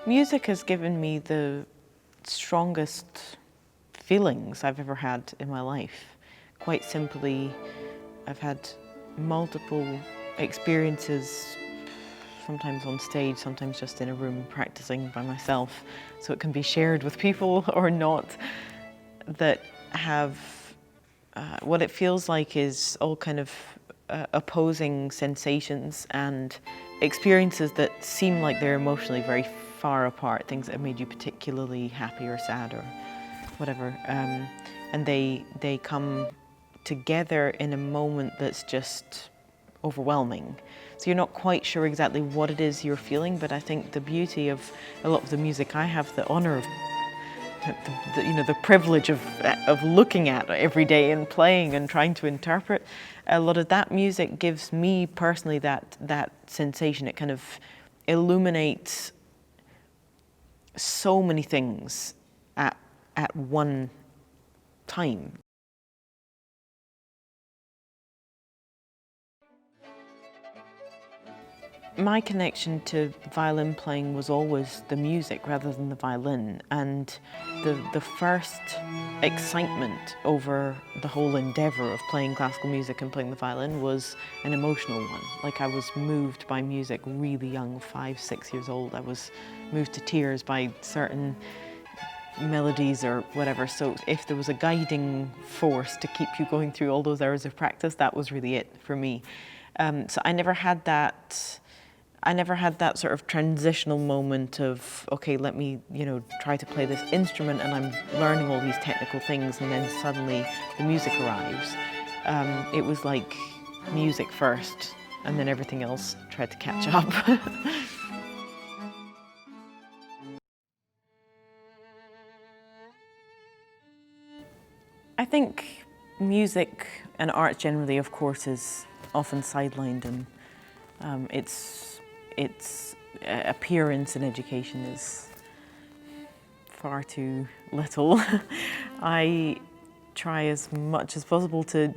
Music has given me the strongest feelings I've ever had in my life. Quite simply, I've had multiple experiences, sometimes on stage, sometimes just in a room practicing by myself, so it can be shared with people or not, that have what it feels like is all kind of opposing sensations and experiences that seem like they're emotionally very far apart, things that have made you particularly happy or sad or whatever, and they come together in a moment that's just overwhelming. So you're not quite sure exactly what it is you're feeling, but I think the beauty of a lot of the music I have the honor of, the privilege of looking at every day and playing and trying to interpret, a lot of that music gives me personally that sensation. It kind of illuminates so many things at one time. My connection to violin playing was always the music rather than the violin, and the first excitement over the whole endeavour of playing classical music and playing the violin was an emotional one. Like, I was moved by music really young, 5, 6 years old. I was moved to tears by certain melodies or whatever, so if there was a guiding force to keep you going through all those hours of practice, that was really it for me. So I never had that sort of transitional moment of, okay, let me, try to play this instrument and I'm learning all these technical things and then suddenly the music arrives. It was like music first and then everything else tried to catch up. I think music and art generally, of course, is often sidelined, and its appearance in education is far too little. I try as much as possible to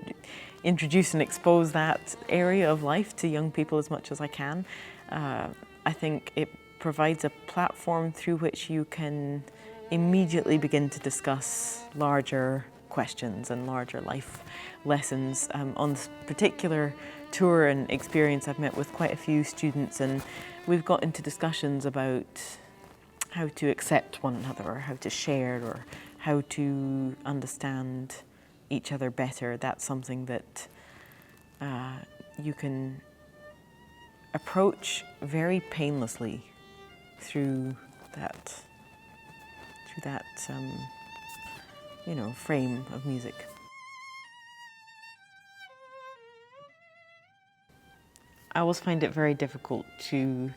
introduce and expose that area of life to young people as much as I can. I think it provides a platform through which you can immediately begin to discuss larger questions and larger life lessons. On this particular tour and experience, I've met with quite a few students, and we've got into discussions about how to accept one another, or how to share, or how to understand each other better. That's something that you can approach very painlessly through that frame of music. I always find it very difficult to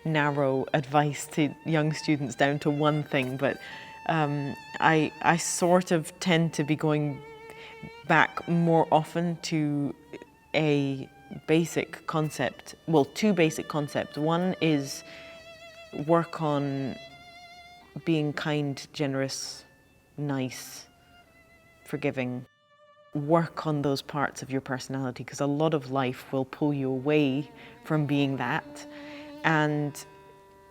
narrow advice to young students down to one thing, but I sort of tend to be going back more often to a basic concept, well, two basic concepts. One is work on being kind, generous, nice, forgiving. Work on those parts of your personality, because a lot of life will pull you away from being that. And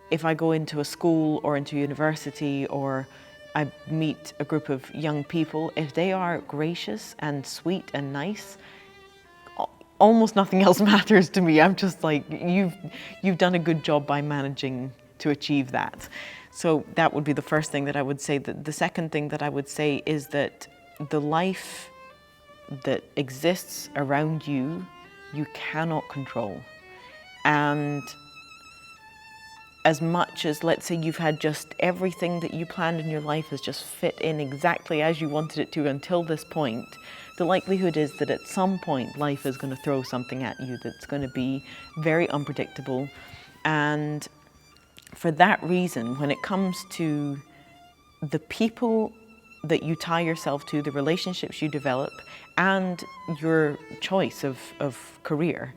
if I go into a school or into university, or I meet a group of young people, if they are gracious and sweet and nice, almost nothing else matters to me. I'm just like, you've done a good job by managing to achieve that. So that would be the first thing that I would say. The second thing that I would say is that the life that exists around you, you cannot control. And as much as, let's say, you've had just everything that you planned in your life has just fit in exactly as you wanted it to until this point, the likelihood is that at some point life is going to throw something at you that's going to be very unpredictable. And for that reason, when it comes to the people that you tie yourself to, the relationships you develop, and your choice of career,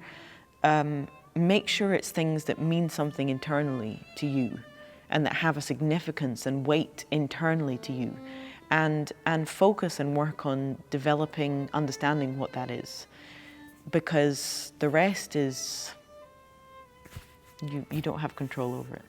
make sure it's things that mean something internally to you and that have a significance and weight internally to you, and focus and work on developing, understanding what that is, because the rest is, you don't have control over it.